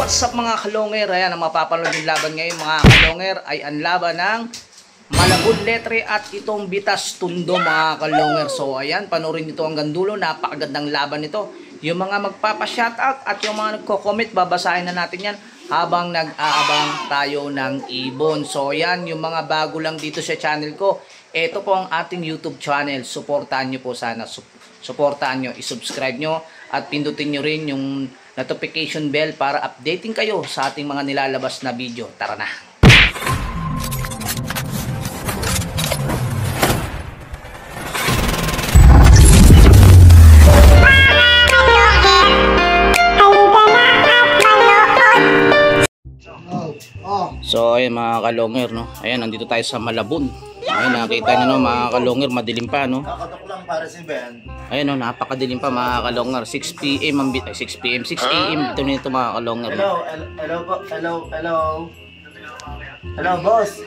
What's up mga kalonger? Ayan, ang mapapanood yung laban ngayon mga kalonger ay ang laban ng Malabon Letre at itong Bitas Tundo mga kalonger. So ayan, panoorin nito hanggang dulo. Napakagandang laban nito. Yung mga magpapa-shoutout at yung mga nagko-comment, babasahin na natin yan habang nag-aabang tayo ng ibon. So ayan, yung mga bago lang dito sa channel ko, ito po ang ating YouTube channel. Suportahan nyo po sana. Suportahan nyo, isubscribe nyo at pindutin nyo rin yung notification bell para updating kayo sa ating mga nilalabas na video. Tara na! So ayun mga kalonger, no? Ayan, nandito tayo sa Malabon. Ayun, nakita nyo no, mga kalonger, madilim pa, no? Nakatok lang para si Ben. Ayun, no, napakadilim pa mga kalonger. 6 PM ang 6 PM, 6 AM dito nito mga kalonger. Hello, hello, boss.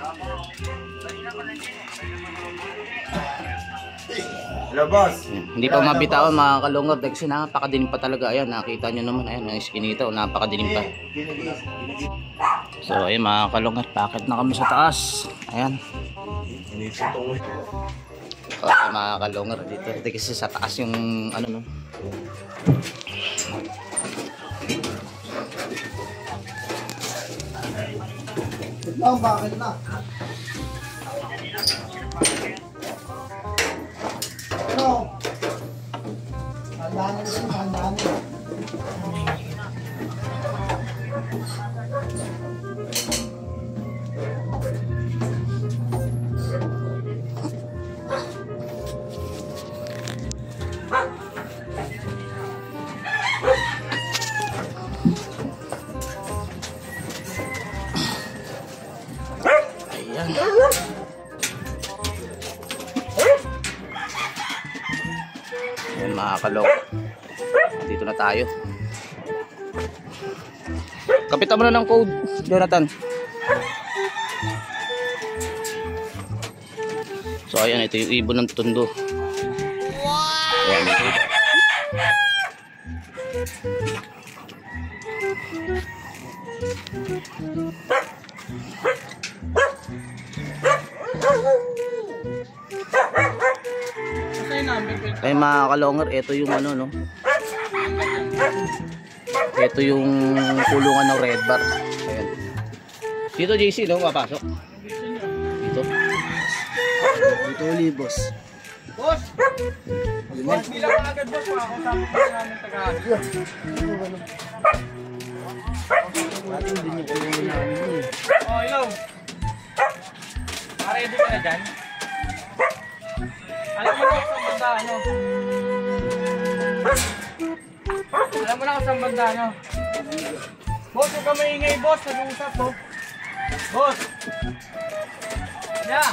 Hello, boss. Hindi pa mabitawan mga kalongor kasi napakadilim pa talaga. Ayan, nakita nyo naman. Ayan, ang skinito, napakadilim pa. So, ayun mga kalongor, packet na kami sa taas. Ayan. Mga kalongor, dito kasi sa taas yung ano no. Bakit na? No. Handaan din, handaan. Ayan. Ayan mga kalok. Dito na tayo. Kapitan mo na ng code, Jonathan. So ayan, ito yung ibon ng Tundo. Ayan. Ay mga kalongер, ito yung ano no. Ito yung kulungan ng red bar. Ayan. Dito JC no, papasok. Dito. Dito uli, boss. Boss! Boss, bilang ka agad boss, makakasama ko namin taga-agad. Natin din yung kulungan namin. Oh, hello. Ready ka na dyan? Alam mo na kung saan banda, ano? Alam mo na kung saan banda, ano? Boss, huwag ka maingay, boss. Nag-uusap, oh. Boss! Yeah!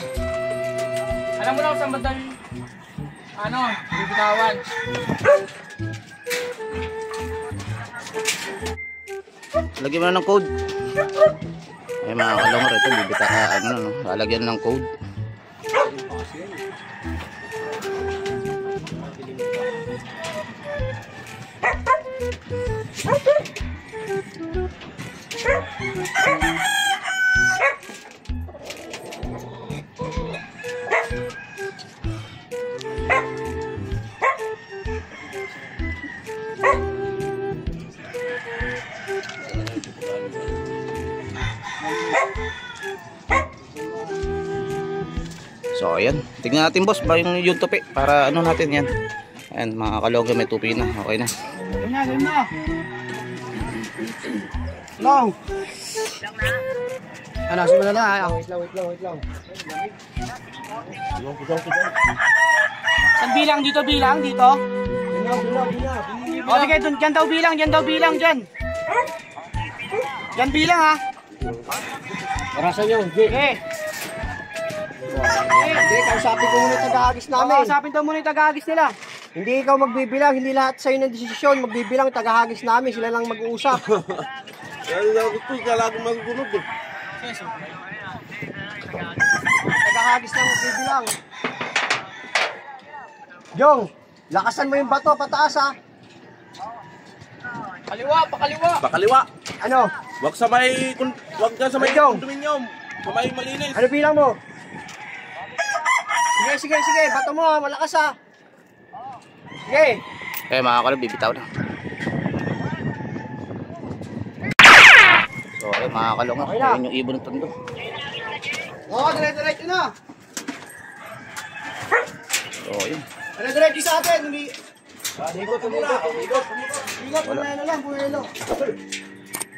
Alam mo na kung saan banda, ano? Bibitawan. Lagyan mo na ng code. Ay mga kalongger, ito bibita ano no, lalagyan ng code. So ayan, tingnan natin boss ba yung tupi para ano natin yan. Ayan mga kalongger, may tupi na, okay na. Ganyan na. Long. Ano, simula na. Wait lang. Saan bilang dito, bilang dito? O sige, dyan daw bilang, dyan. Dyan bilang ha. Parasan nyo, Okay. Hindi, kausapin ko muna yung taga-agis namin. Kausapin daw muna yung taga-agis nila. Hindi ikaw magbibilang, hindi lahat sa'yo ng desisyon. Magbibilang taga-agis namin, sila lang mag-uusap. Kailangan magugunog eh. Taga-agis na magbibilang. Jong, lakasan mo yung bato, pataas ha. Kaliwa, pakaliwa. Pakaliwa. Ano? Wag ka sa may Ikaw. condominium. Sa may malinis. Ano bilang mo? Sige. Bato mo ha. Malakas ha. Sige. Eh mga kalong, bibitaw na. So ayun mga kalong, Okay na. ayun yung ibon ng tondo. Oo, dire-diretso na. So ayun. Dire-diretso sa atin. Ikot. Bumayelo lang.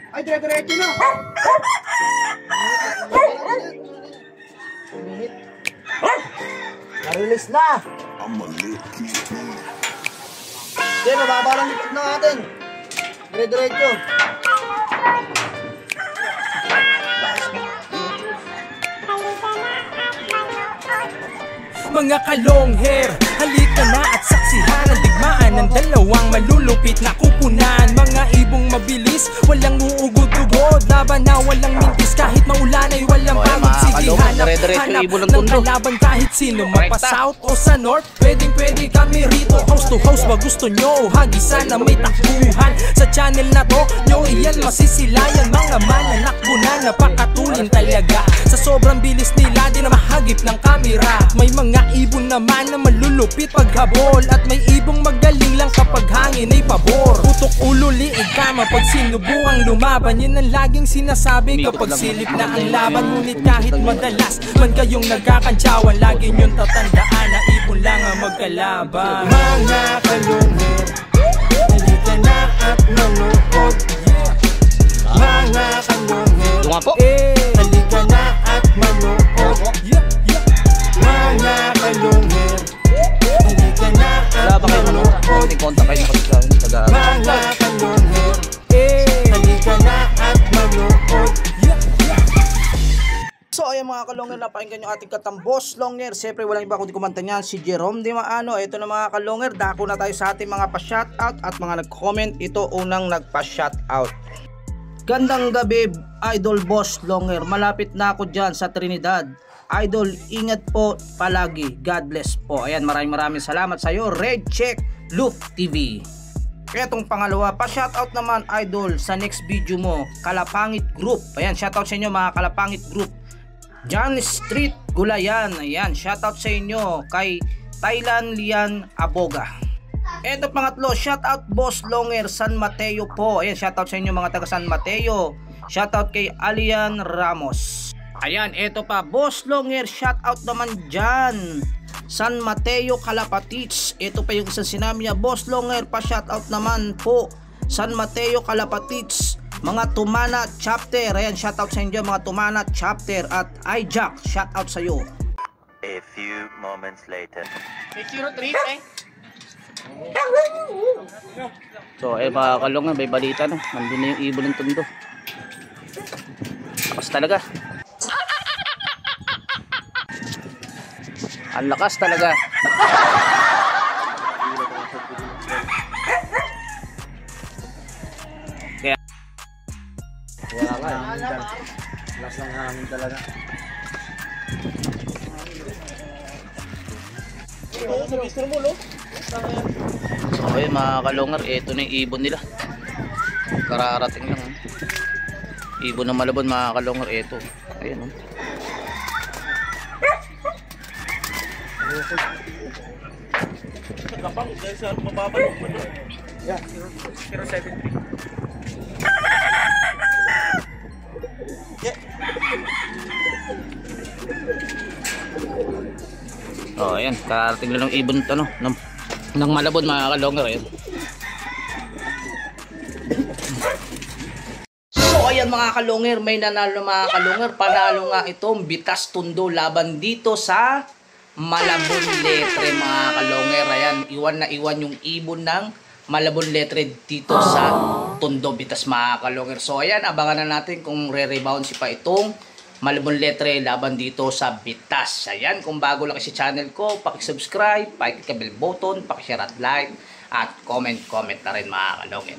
Ay, dire-diretso na. Narilis na. Sige, mababa lang ikot na natin. Dire-diretso. Mga kalong hair, halika na at saksihan ang digmaan ng dalawang malulupit na kupunan. Mga ibong mabilis, walang uugod-ugod, laban na walang mintis kahit maulan ay walang Okay, pagod. mga Sige, kalong, hanap dire-diretso yung ibon ng ng tundo. kalaban kahit sino, Rekta. mapa-south o sa north, pwede kami rito. House to house ba gusto nyo, hagisan na may takbuhan. Sa channel na to, nyo iyan masisilayan. Mga mananakbo na napakatulin talaga. Sa sobrang bilis nila, di na mahagip ng kamera. May mga ibon naman na malulupit paghabol, at may ibong magaling lang kapag hangin ay pabor. Putok ulo, liig kama pag sinubukang lumaban. Yan ang laging sinasabi kapag silip na ang laban. Ngunit kahit madalas man kayong nagkakantsawan, lagi nyong tatandaan na ibon lang ang magkalaban. Mga kalungher, halika na at manood. Mga kalungher, Yung nga po. halika na at manood. Mga kalungher, halika na Wala at ba kayo ano? manood. Kontak kayo ng kapitbahay ng taga. Mga kalungher, halika na at manood. So ayan mga kalongger, napakinggan yung ating katambos longer. Siyempre walang iba kundi kumanta niyan, si Jerome Di Maano. Ito na mga kalongger, dako na tayo sa ating mga pa-shoutout at mga nag-comment. Ito unang nagpa-shoutout. Gandang gabi Idol Boss Longer, malapit na ako dyan sa Trinidad. Idol, ingat po palagi, God bless po. Ayan, maraming salamat sa iyo, Red Check Loop TV. Etong pangalawa, pa-shoutout naman Idol sa next video mo, Kalapangit Group. Ayan, shoutout sa inyo mga Kalapangit Group. John Street Gulayan, ayan, shoutout sa inyo kay Thailand Lian Aboga. Eto pangatlo, shoutout Boss Longer San Mateo po. Ayan, shoutout sa inyo mga taga San Mateo. Shoutout kay Alian Ramos. Ayan, eto pa, Boss Longer, shoutout naman dyan San Mateo Calapatits. Ito pa yung isang sinabi niya, Boss Longer, pa shoutout naman po San Mateo Calapatits, mga Tumana Chapter. Ayan, shoutout sa inyo mga Tumana Chapter. At iJack, shoutout sa iyo. A few moments later. 603, eh. So mga kalongan, may balita na, nandun na yung ibon ng tondo. Lakas talaga. Ang lakas talaga. Kaya Lakas ng hangin talaga. okay mga kalongar, ito na yung ibon nila. Kararating lang. Ibon ng Malabon mga kalongar, ito. Ayan oh. Kapang dahil sa mababa ng pano. Yeah, 073. Oh, ayan, kararating lang ng ibon ano, ng Malabon mga kalongar, ayan. So ayan mga kalongger, may nanalo mga kalongger. Panalo nga itong Bitas Tundo laban dito sa Malabon Letre mga kalongger. Ayan, iwan na iwan yung ibon ng Malabon Letre dito sa Tundo Bitas mga kalongger. So ayan, abangan na natin kung re-rebound si pa itong Malabon Letre laban dito sa Bitas. Ayan, kung bago lang sa channel ko, paki-subscribe, paki-click bell button, paki-share at like, at comment na rin mga kalongger.